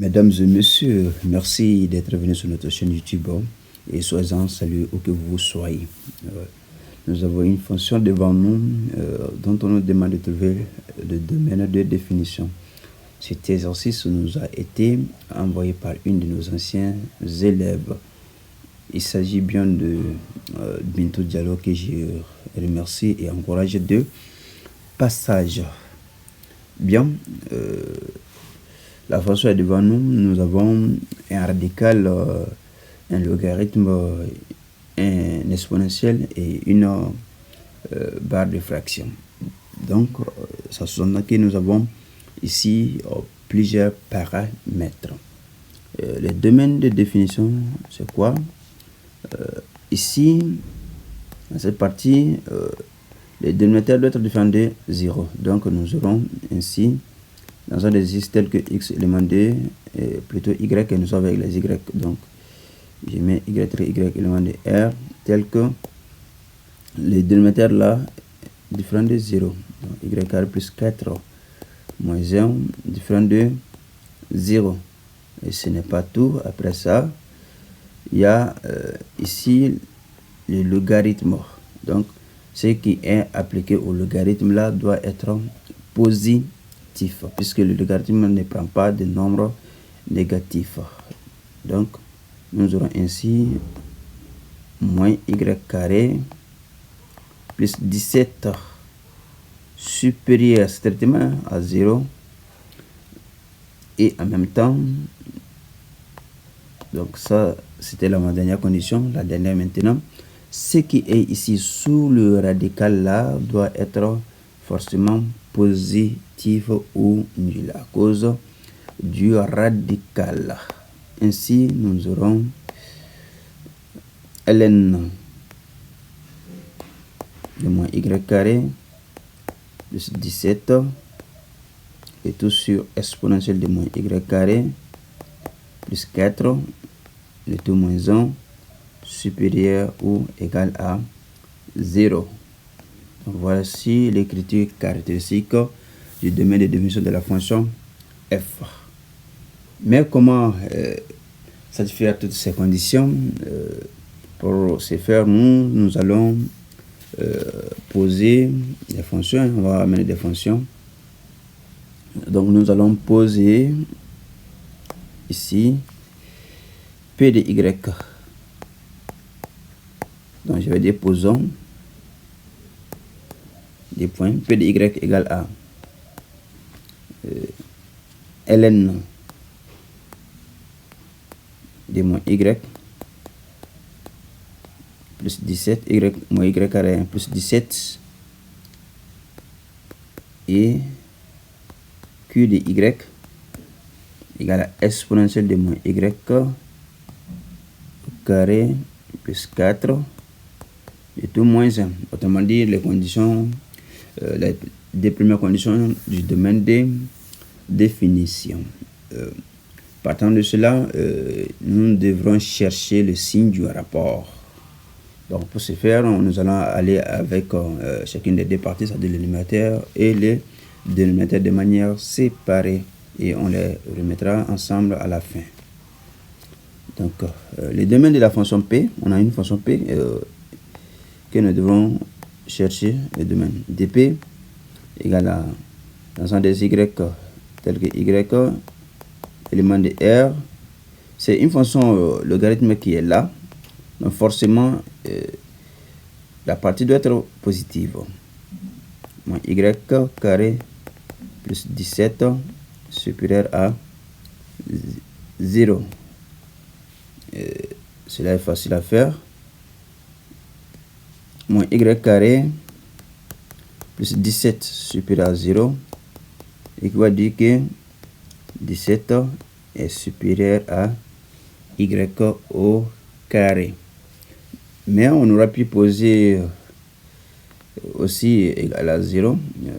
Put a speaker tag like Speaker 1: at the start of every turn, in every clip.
Speaker 1: Mesdames et messieurs, merci d'être venus sur notre chaîne YouTube et soyez-en salués où que vous soyez. Nous avons une fonction devant nous dont on nous demande de trouver le domaine de définition. Cet exercice nous a été envoyé par une de nos anciens élèves. Il s'agit bien de Bintou Diallo que je remercie et encourage de passage. Bien, la fonction est devant nous. Nous avons un radical, un logarithme, un exponentiel et une barre de fraction. Donc, ça sous-entend que nous avons ici plusieurs paramètres. Le domaine de définition, c'est quoi? Ici, dans cette partie, le dénominateur doit être différent de 0. Donc, nous aurons ainsi dans un exercice tel que x élément de plutôt y et nous sommes avec les y. Donc, je mets y élément de r tel que le dénominateur là différent de 0. Donc, y carré plus 4 moins 1 différent de 0. Et ce n'est pas tout. Après ça, il y a ici le logarithme. Donc, ce qui est appliqué au logarithme là doit être positif, puisque le logarithme ne prend pas de nombres négatifs. Donc, nous aurons ainsi moins y carré plus 17 supérieur strictement à 0 et en même temps, donc ça c'était la dernière condition, la dernière maintenant, ce qui est ici sous le radical là doit être forcément positif ou nul à cause du radical. Ainsi, nous aurons ln de moins y carré plus 17 et tout sur exponentiel de moins y carré plus 4 le tout moins 1 supérieur ou égal à 0. Donc, voici l'écriture caractéristique du domaine de définition de la fonction f. Mais comment satisfaire toutes ces conditions? Pour ce faire, nous allons poser des fonctions. On va amener des fonctions. Donc, nous allons poser ici p de y. Donc, je vais dire posons des points. P de y égale à ln de moins y plus 17, y moins y carré plus 17 et q de y égale à exponentielle de moins y carré plus 4 et tout moins 1. Autrement dit, les conditions, les deux premières conditions du domaine de définition. Partant de cela, nous devrons chercher le signe du rapport. Donc, pour ce faire, nous allons aller avec chacune des deux parties, c'est-à-dire le numérateur et le dénominateur de manière séparée. Et on les remettra ensemble à la fin. Donc, le domaine de la fonction P, on a une fonction P que nous devons chercher, le domaine dp égale à, dans un des y tel que y, élément de r, c'est une fonction logarithme qui est là. Donc forcément, la partie doit être positive. Moins y carré plus 17 supérieur à 0. Cela est facile à faire. Moins y carré plus 17 supérieur à 0. Et qui va dire que 17 est supérieur à y au carré. Mais on aura pu poser aussi égal à 0.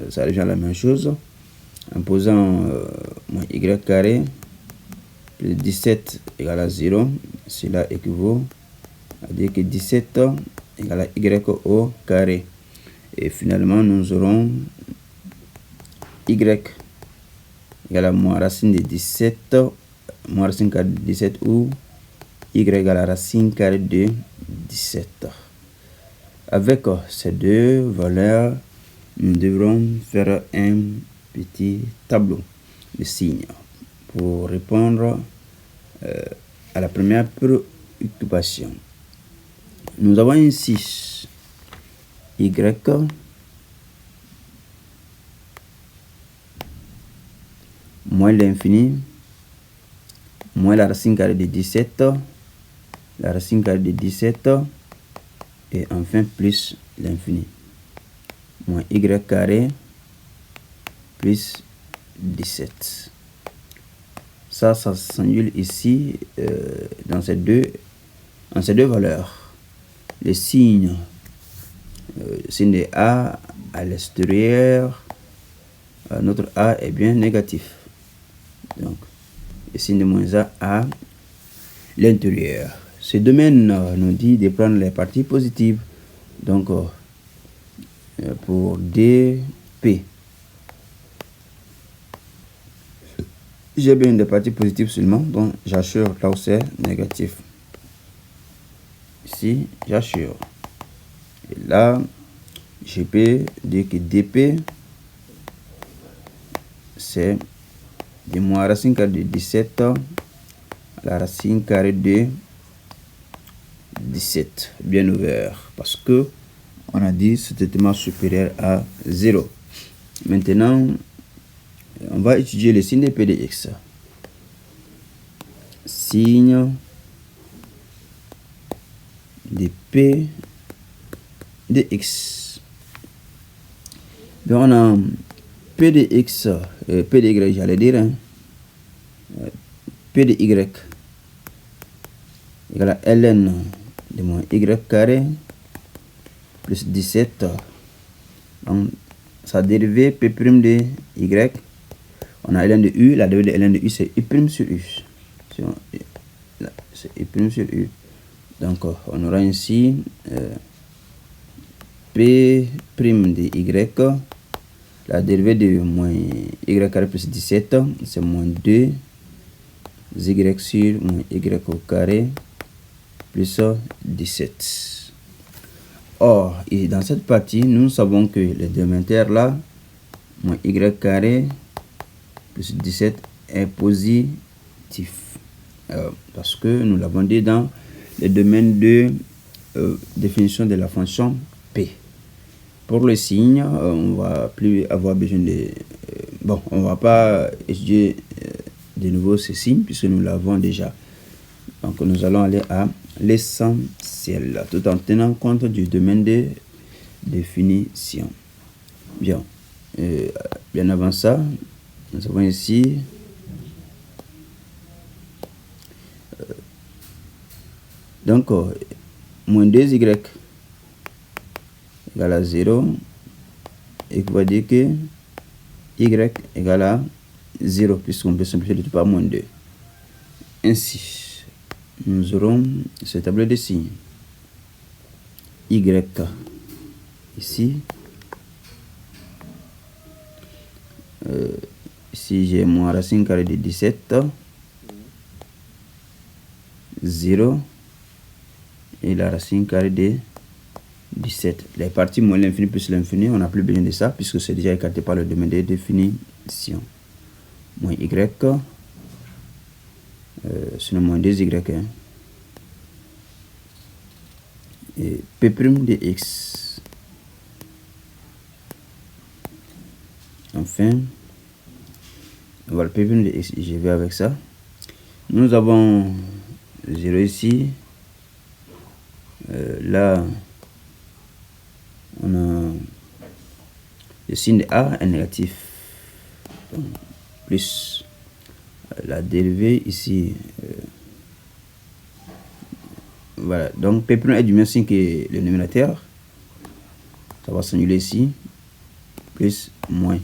Speaker 1: Ça revient à la même chose. En posant moins y carré plus 17 égale à 0. Cela équivaut à dire que 17 égale à y au carré. Et finalement, nous aurons y égale à moins racine de 17 moins racine carrée de 17 ou y égale à racine carrée de 17. Avec ces deux valeurs, nous devrons faire un petit tableau de signes pour répondre à la première préoccupation. Nous avons ici y moins l'infini moins la racine carrée de 17, la racine carrée de 17 et enfin plus l'infini moins y carré plus 17. Ça s'annule ici dans ces deux valeurs. Les signes signe de A à l'extérieur, notre A est bien négatif. Donc, le signe de moins A à l'intérieur. Ce domaine nous dit de prendre les parties positives. Donc, pour DP, j'ai bien des parties positives seulement, donc j'assure là où c'est négatif. Ici, j'assure. Et là, je peux dire que DP, c'est du moins racine carrée de 17, la racine carrée de 17, bien ouvert, parce que on a dit strictement supérieur à 0. Maintenant, on va étudier le signe de P de X. Signe de P de X. Donc on a P de X, P de Y, j'allais dire, hein. P de Y égale à ln de moins y carré plus 17. Donc, sa dérivée P' de Y, on a ln de U, la dérivée de ln de U, c'est U' sur U. C'est U' sur U. Donc, on aura ainsi P' de Y, la dérivée de moins Y carré plus 17, c'est moins 2 Y sur moins Y au carré plus 17. Or, et dans cette partie, nous savons que le dénominateur là, moins Y carré plus 17 est positif. Parce que nous l'avons dit dans le domaine de définition de la fonction P. Pour le signe, on va plus avoir besoin de... bon, on va pas étudier de nouveau ce signe puisque nous l'avons déjà. Donc, nous allons aller à l'essentiel, tout en tenant compte du domaine de définition. Bien. Bien avant ça, nous avons ici donc moins 2y égale à 0 et qui va dire que y égale à 0 puisqu'on peut simplifier le tout par moins 2. Ainsi, nous aurons ce tableau de signes. Y ici. Ici, j'ai moins racine carrée de 17. 0. Et la racine carrée de 17. Les parties moins l'infini plus l'infini, on n'a plus besoin de ça puisque c'est déjà écarté par le domaine de définition. Moins y. Sinon moins 2y. Hein. Et P' de X. Enfin, voilà P' de X, je vais avec ça. Nous avons 0 ici. Là, on a le signe de A est négatif. Donc, plus la dérivée ici. Voilà, donc P' est du même signe que le numérateur. Ça va s'annuler ici. Plus, moins.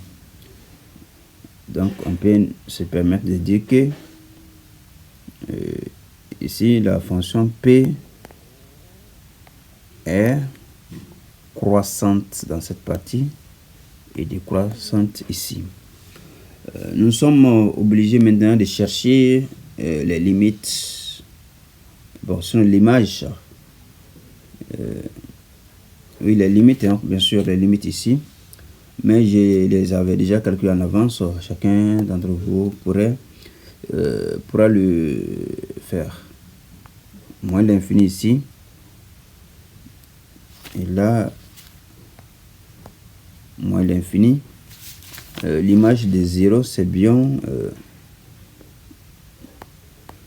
Speaker 1: Donc, on peut se permettre de dire que ici, la fonction P est croissante dans cette partie et décroissante ici. Nous sommes obligés maintenant de chercher les limites. Bon, sur l'image, oui, les limites, hein, bien sûr, les limites ici, mais je les avais déjà calculées en avance. Chacun d'entre vous pourra le faire. Moins l'infini ici, et là, moins l'infini. L'image de 0, c'est bien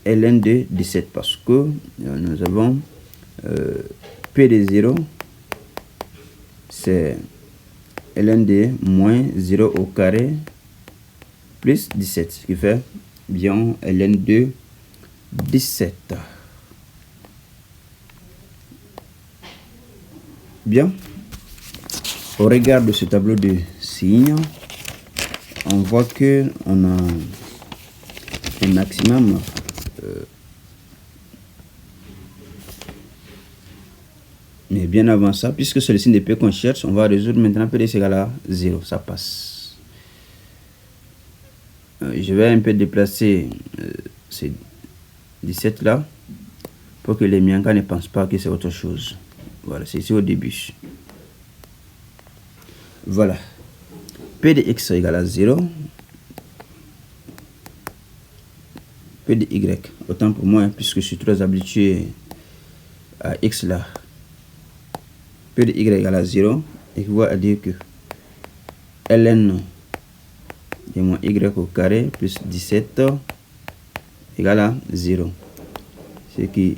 Speaker 1: ln de 17 parce que nous avons p de 0, c'est ln de moins 0 au carré plus 17, ce qui fait bien ln de 17. Bien, au regard de ce tableau de signes, on voit que on a un maximum mais bien avant ça, puisque c'est le signe de P qu'on cherche, on va résoudre maintenant P est égal à 0, ça passe. Je vais un peu déplacer ces 17 là pour que les miens ne pensent pas que c'est autre chose. Voilà, c'est ici au début. Voilà. P de x égale à 0. P de y, autant pour moi, puisque je suis très habitué à x là. P de y égale à 0, équivaut à dire que ln de moins y au carré plus 17 égale à 0. Ce qui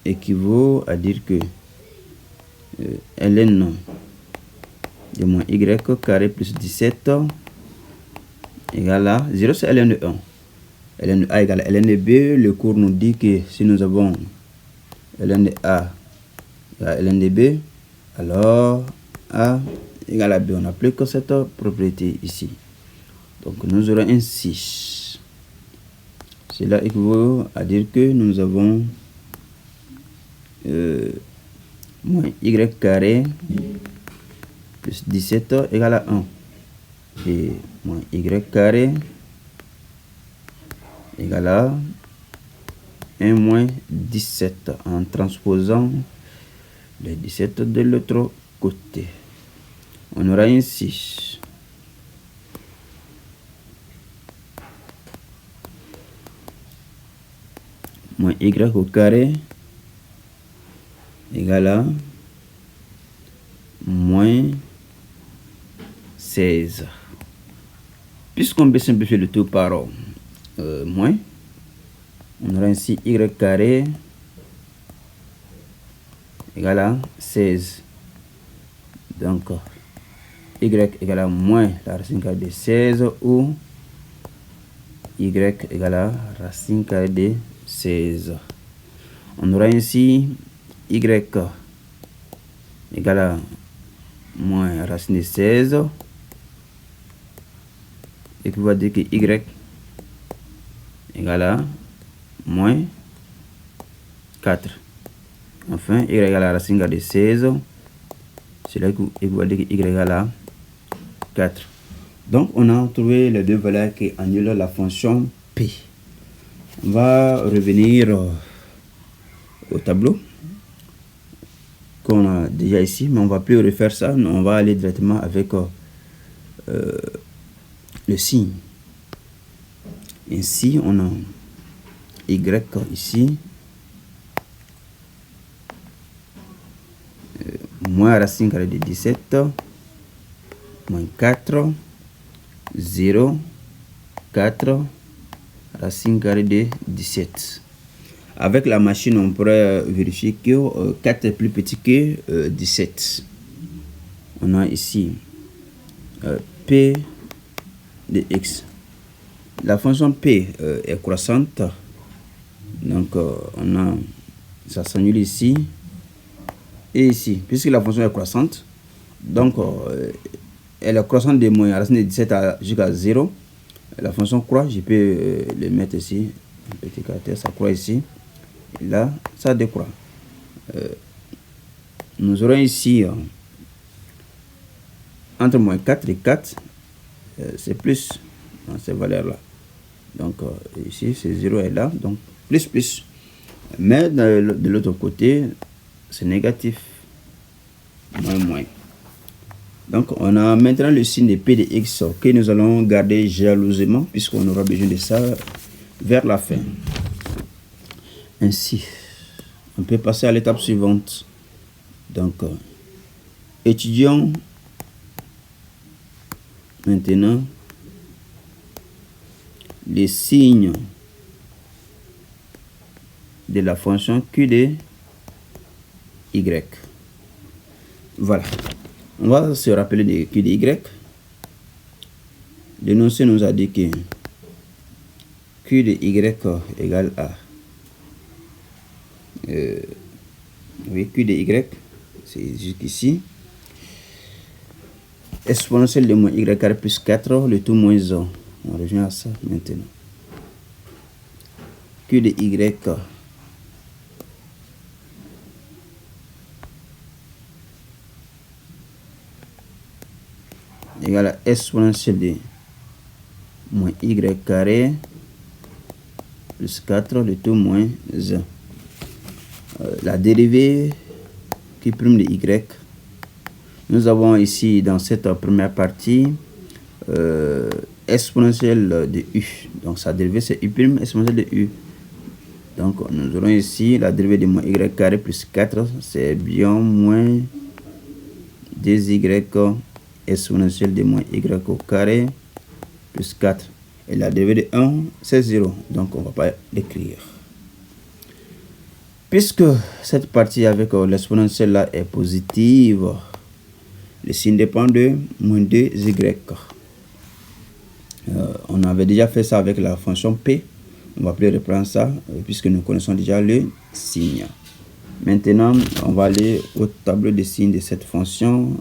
Speaker 1: équivaut à dire que ln de moins y au carré plus 17 égale à 0, c'est ln de 1. ln de a égale à ln de b. Le cours nous dit que si nous avons ln de a égale à ln de b, alors a égale à b. On applique cette propriété ici. Donc nous aurons un 6. Cela équivaut à dire que nous avons moins y carré plus 17 égale à 1. Et moins y carré égale à 1 moins 17 en transposant les 17 de l'autre côté. On aura un 6. Moins y au carré égale à moins 16. Puisqu'on peut simplifier le tout par moins, on aura ainsi y carré égale à 16. Donc, y égale à moins la racine carrée de 16 ou y égale à racine carrée de 16. On aura ainsi y égale à moins racine de 16, et qui va dire que y égale à moins 4. Enfin, y égale à racine carrée de 16, c'est là qu'il va dire que y égale à 4. Donc, on a trouvé les deux valeurs qui annulent la fonction P. On va revenir au tableau qu'on a déjà ici, mais on va plus refaire ça. On va aller directement avec le signe. Ainsi, on a y ici, moins racine carrée de 17, moins 4, 0, 4, racine carrée de 17. Avec la machine, on pourrait vérifier que 4 est plus petit que 17. On a ici P de x. La fonction P est croissante. Donc, on a, ça s'annule ici et ici. Puisque la fonction est croissante, donc elle est croissante de moins racine de 17 jusqu'à 0. La fonction croît, je peux le mettre ici. Un petit caractère, ça croît ici. Et là, ça décroît. Nous aurons ici entre moins 4 et 4, c'est plus dans ces valeurs-là. Donc, ici, c'est 0 est là. Donc, plus, plus. Mais de l'autre côté, c'est négatif. Moins, moins. Donc, on a maintenant le signe de P de X que nous allons garder jalousement puisqu'on aura besoin de ça vers la fin. Ainsi, on peut passer à l'étape suivante. Donc, étudions maintenant les signes de la fonction Q de Y. Voilà. On va se rappeler de Q de Y. L'énoncé nous a dit que Q de Y égale à oui, Q de Y, c'est jusqu'ici. Exponentielle de moins Y carré plus 4, le tout moins 1. On revient à ça maintenant. Q de Y égale à exponentielle de moins Y carré plus 4, le tout moins 1. La dérivée Q' de Y. Nous avons ici dans cette première partie exponentielle de U. Donc sa dérivée c'est U' exponentielle de U. Donc nous aurons ici la dérivée de moins Y carré plus 4. C'est bien moins 2Y exponentielle de moins Y au carré plus 4. Et la dérivée de 1 c'est 0. Donc on ne va pas l'écrire. Puisque cette partie avec l'exponentielle là est positive, le signe dépend de moins 2y. On avait déjà fait ça avec la fonction P. On va plus reprendre ça puisque nous connaissons déjà le signe. Maintenant, on va aller au tableau de signes de cette fonction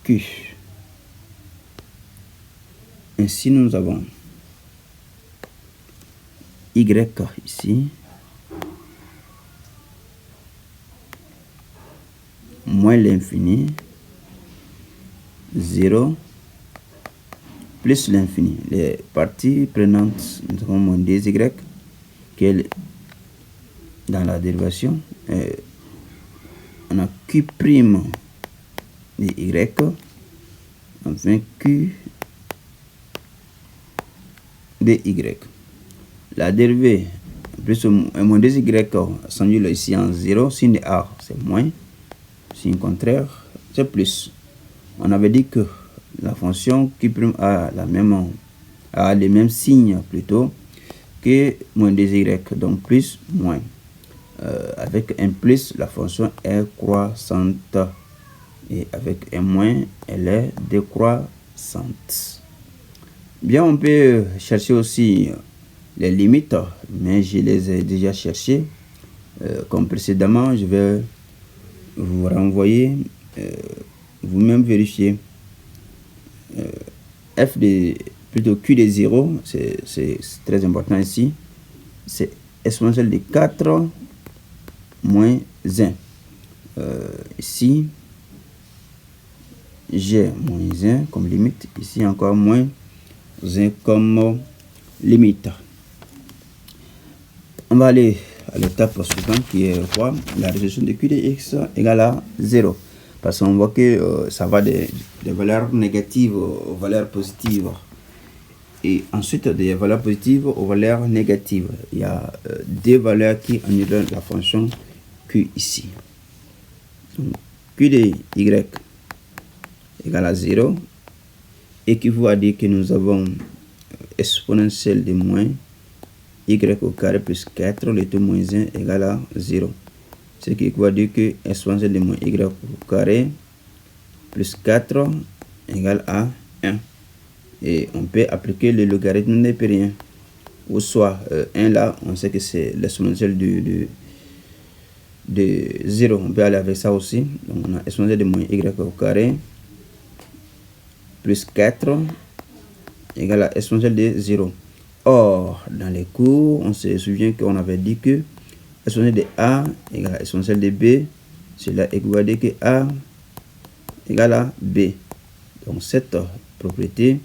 Speaker 1: Q. Ainsi, nous avons Y ici. Moins l'infini, 0, plus l'infini. Les parties prenantes, nous avons moins 2y, qui est dans la dérivation. On a Q' de y, enfin Q de y. La dérivée, plus moins 2y, s'annule ici en 0, signe de A, c'est moins. Signe contraire, c'est plus. On avait dit que la fonction Q' a les mêmes signes plutôt que moins 2y, donc plus, moins. Avec un plus, la fonction est croissante. Et avec un moins, elle est décroissante. Bien, on peut chercher aussi les limites, mais je les ai déjà cherchées. Comme précédemment, je vais vous renvoyer, vous-même vérifier. F de, plutôt Q de 0, c'est très important ici. C'est exponentielle de 4 moins 1. Ici, j'ai moins 1 comme limite. Ici, encore moins 1 comme limite. On va aller à l'étape suivante qui est quoi? La résolution de Q de X égale à 0. Parce qu'on voit que ça va des valeurs négatives aux valeurs positives. Et ensuite, des valeurs positives aux valeurs négatives. Il y a deux valeurs qui annulent la fonction Q ici. Donc, Q de Y égale à 0. Équivaut à dire que nous avons exponentielle de moins y au carré plus 4, le tout moins 1 égale à 0. Ce qui équivaut à dire que exponentielle de moins y au carré plus 4 égale à 1. Et on peut appliquer le logarithme népérien. Ou soit 1 là, on sait que c'est l'exponentielle de 0. On peut aller avec ça aussi. Donc on a exponentielle de moins y au carré plus 4 égale à exponentielle de 0. Or, dans les cours, on se souvient qu'on avait dit que exponentielle de A égale à exponentielle de B. Cela équivaut à dire que A égale à B. Donc, cette propriété,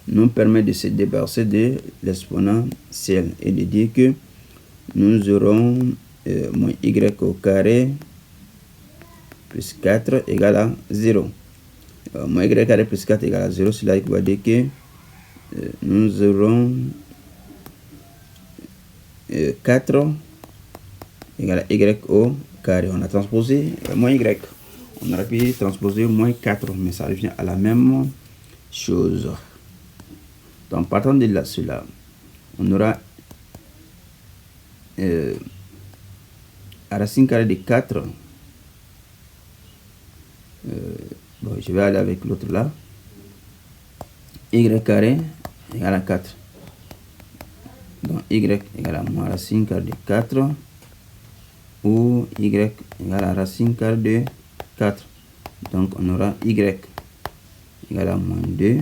Speaker 1: nous permet de se débarrasser de l'exponentielle et de dire que nous aurons moins y au carré plus 4 égale à 0. Moins y carré plus 4 égale à 0, cela va dire que nous aurons 4 égale à y au carré. On a transposé moins y. On aurait pu transposer moins 4, mais ça revient à la même chose. Donc, partant de là, cela, on aura racine carrée de 4. Bon, je vais aller avec l'autre là. Y carré égale à 4. Donc, y égale à moins racine carrée de 4. Ou y égale à racine carrée de 4. Donc, on aura y égale à moins 2.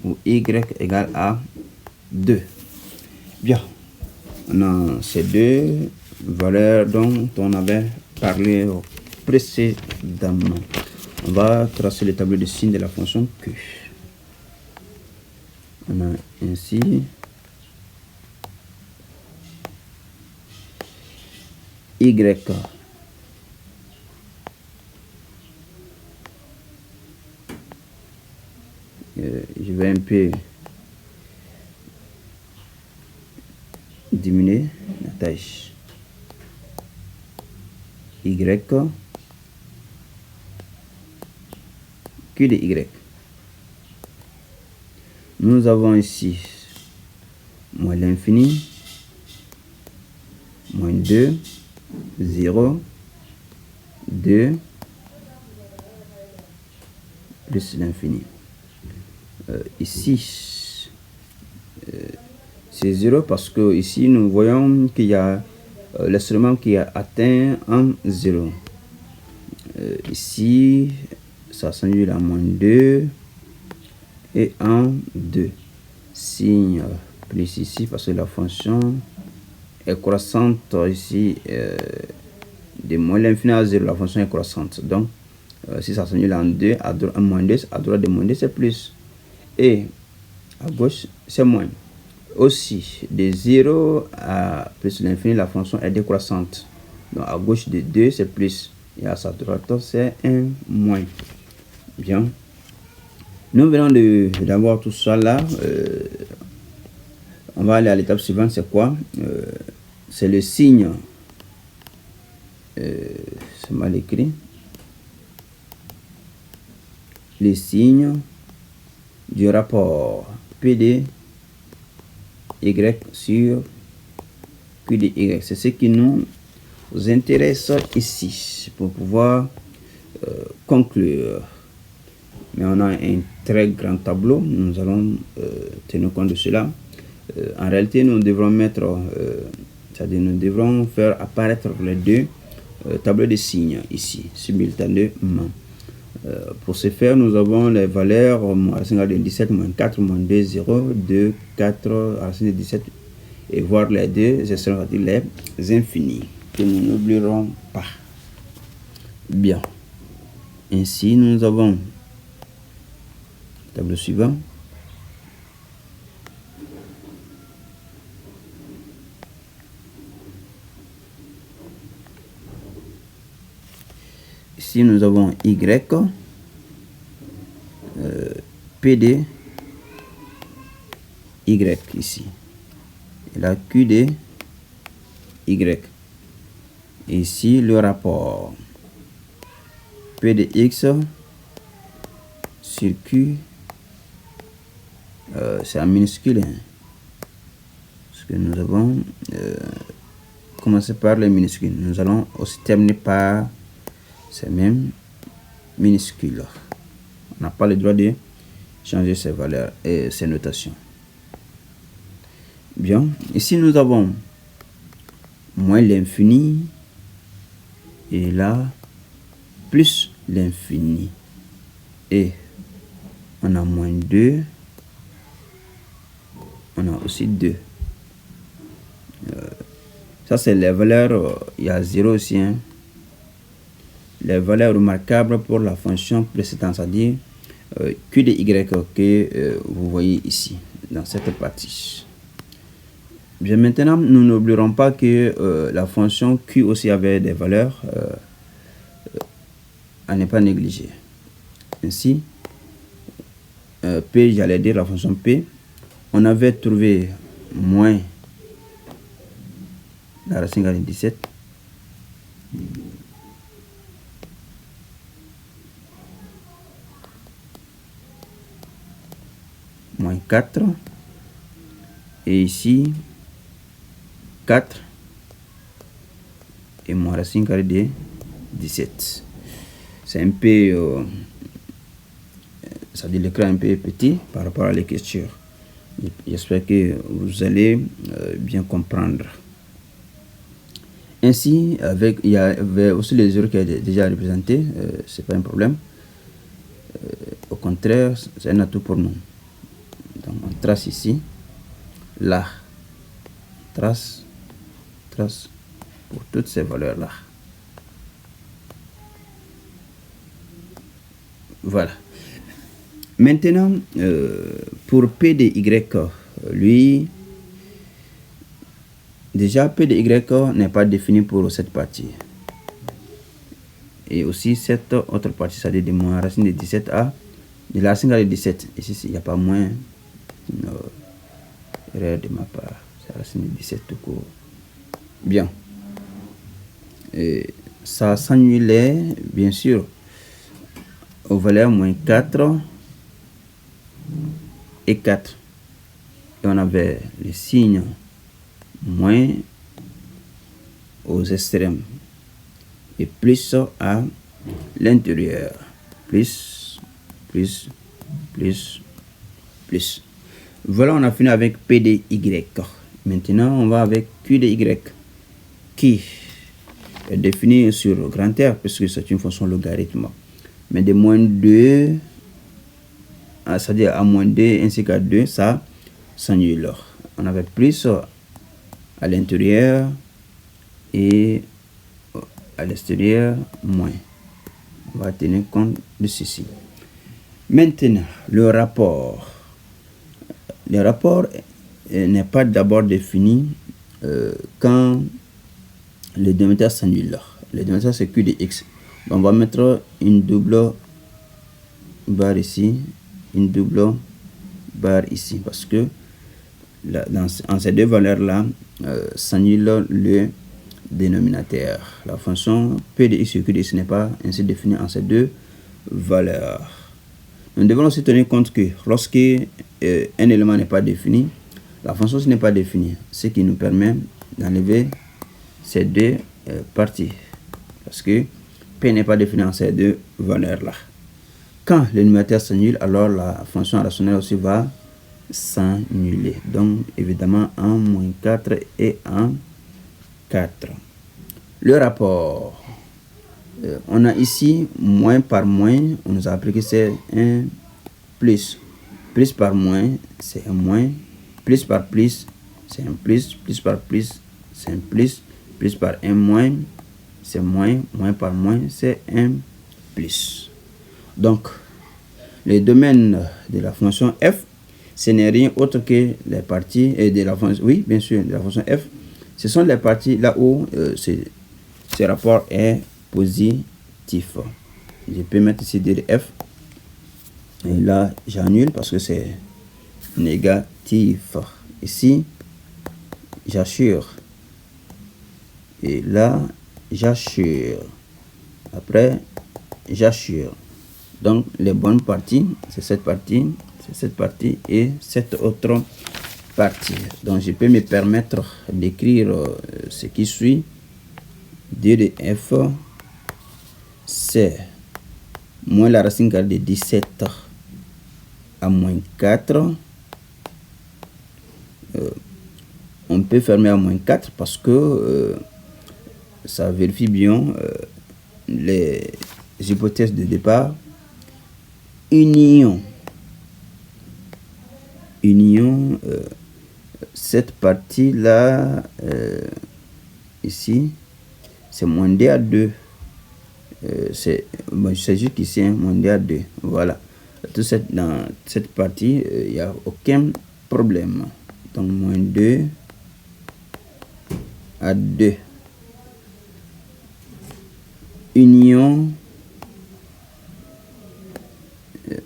Speaker 1: Ou y égale à 2. Bien. On a ces deux valeurs dont on avait parlé précédemment. On va tracer le tableau de signes de la fonction Q. On a ainsi y. Je vais un peu diminuer la taille. Y, Q de Y. Nous avons ici moins l'infini, moins 2, 0, 2, plus l'infini. Ici, c'est 0 parce que ici nous voyons qu'il y a l'instrument qui a atteint un 0. Ici, ça s'annule à moins 2 et 1, 2. Signe plus ici parce que la fonction est croissante ici de moins l'infini à 0, la fonction est croissante. Donc, si ça s'annule en 2, à moins 2, à droite de moins 2, c'est plus. Et à gauche, c'est moins. Aussi, de 0 à plus l'infini, la fonction est décroissante. Donc, à gauche de 2, c'est plus. Et à sa droite, c'est 1 moins. Bien. Nous venons d'avoir tout ça là. On va aller à l'étape suivante. C'est quoi? C'est le signe. C'est mal écrit. Les signes du rapport P de Y sur Q de Y. C'est ce qui nous intéresse ici pour pouvoir conclure. Mais on a un très grand tableau. Nous allons tenir compte de cela. En réalité, nous devrons mettre, c'est-à-dire nous devrons faire apparaître les deux tableaux de signes ici, simultanément. Pour ce faire, nous avons les valeurs racine de 17, moins 4, moins 2, 0, 2, 4, racine de 17, et voir les deux, c'est-à-dire les infinis, que nous n'oublierons pas. Bien. Ainsi, nous avons tableau suivant. Ici, nous avons Y, P de Y ici. Et là, Q de Y. Et ici, le rapport P de X sur Q, c'est en minuscule. Hein, parce que nous avons commencé par les minuscules. Nous allons aussi terminer par ces mêmes minuscules. On n'a pas le droit de changer ces valeurs et ces notations. Bien. Ici, nous avons moins l'infini et là, plus l'infini. Et on a moins 2. On a aussi 2. Ça, c'est les valeurs. Il y a 0 aussi. Hein. Les valeurs remarquables pour la fonction précédente, c'est-à-dire Q de Y que vous voyez ici, dans cette partie. Bien, maintenant, nous n'oublierons pas que la fonction Q aussi avait des valeurs à ne pas négliger. Ainsi, P, j'allais dire la fonction P, on avait trouvé moins la racine carrée de 17. Moins 4. Et ici, 4. Et moins racine carrée de 17. C'est un peu... ça dit l'écran un peu petit par rapport à l'écriture. J'espère que vous allez bien comprendre. Ainsi, il y avait aussi les zéros qui étaient déjà représentés, c'est pas un problème. Au contraire, c'est un atout pour nous. Donc on trace ici, là, trace pour toutes ces valeurs là. Voilà. Maintenant, pour P de Y, lui, déjà P de Y n'est pas défini pour cette partie. Et aussi cette autre partie, c'est-à-dire de moins racine de 17 à de la racine de 17. Ici, il n'y a pas moins. Erreur de ma part. C'est racine de 17 tout court. Bien. Et ça s'annulait, bien sûr, aux valeurs moins 4 et 4. Et on avait les signes moins aux extrêmes et plus à l'intérieur. Plus. Voilà, on a fini avec P de Y. Maintenant, on va avec Q de Y, qui est défini sur grand R, puisque c'est une fonction logarithme. Mais de moins 2, c'est-à-dire à moins 2 ainsi qu'à 2, ça s'annule. On avait plus à l'intérieur et à l'extérieur moins. On va tenir compte de ceci. Maintenant, le rapport. Le rapport n'est pas d'abord défini quand le dénominateur s'annule. Le dénominateur c'est Q de X. Donc, on va mettre une double barre ici, une double barre ici, parce que en ces deux valeurs-là, s'annule le dénominateur. La fonction P de X sur Q de X n'est pas ainsi définie en ces deux valeurs. Nous devons aussi tenir compte que lorsque un élément n'est pas défini, la fonction n'est pas définie, ce qui nous permet d'enlever ces deux parties. Parce que P n'est pas défini en ces deux valeurs-là. Quand le numérateur s'annule, alors la fonction rationnelle aussi va s'annuler. Donc, évidemment, en moins 4 et en 4. Le rapport. On a ici moins par moins, on nous a appris que c'est un plus. Plus par moins, c'est un moins. Plus par plus, c'est un plus. Plus par plus, c'est un plus. Plus par un moins, c'est moins. Moins par moins, c'est un plus. Donc, le domaine de la fonction f, ce n'est rien autre que les parties de la fonction, oui, bien sûr, de la fonction f. Ce sont les parties là où ce rapport est positif. Je peux mettre ici DF. Et là, j'annule parce que c'est négatif. Ici, j'assure. Et là, j'assure. Après, j'assure. Donc, les bonnes parties, c'est cette partie et cette autre partie. Donc, je peux me permettre d'écrire ce qui suit. D de F, c'est moins la racine carrée de 17 à moins 4. On peut fermer à moins 4 parce que ça vérifie bien les hypothèses de départ. Union, cette partie là ici, c'est moins d à 2. C'est juste ici, moins d à 2. Voilà. dans cette partie, il n'y a aucun problème. Donc, moins 2 à 2. Union.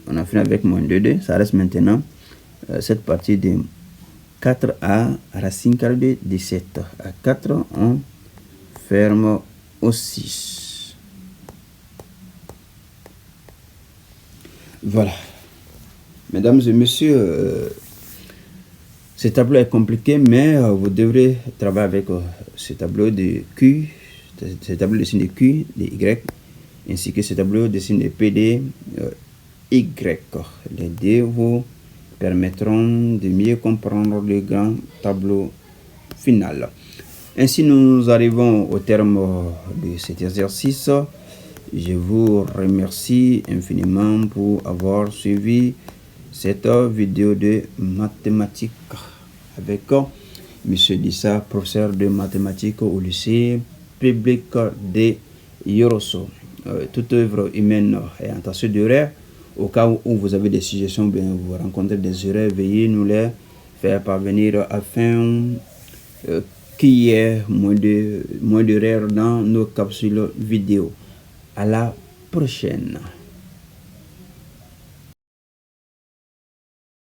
Speaker 1: On a fini avec moins 2, 2. Ça reste maintenant cette partie de 4 à racine carrée de 17. À 4, on ferme au 6. Voilà. Mesdames et messieurs, ce tableau est compliqué, mais vous devrez travailler avec ce tableau de Q, ce tableau de signe de Q, de Y, ainsi que ce tableau de signe de P, de Y. Les deux vous permettront de mieux comprendre le grand tableau final. Ainsi, nous arrivons au terme de cet exercice. Je vous remercie infiniment pour avoir suivi cette vidéo de mathématiques avec M. Dissa, professeur de mathématiques au lycée public de Yorosso. Toute œuvre humaine est entachée d'erreurs. Au cas où vous avez des suggestions, bien vous rencontrez des erreurs, veuillez nous les faire parvenir afin qu'il y ait moins d'erreurs dans nos capsules vidéo. À la prochaine.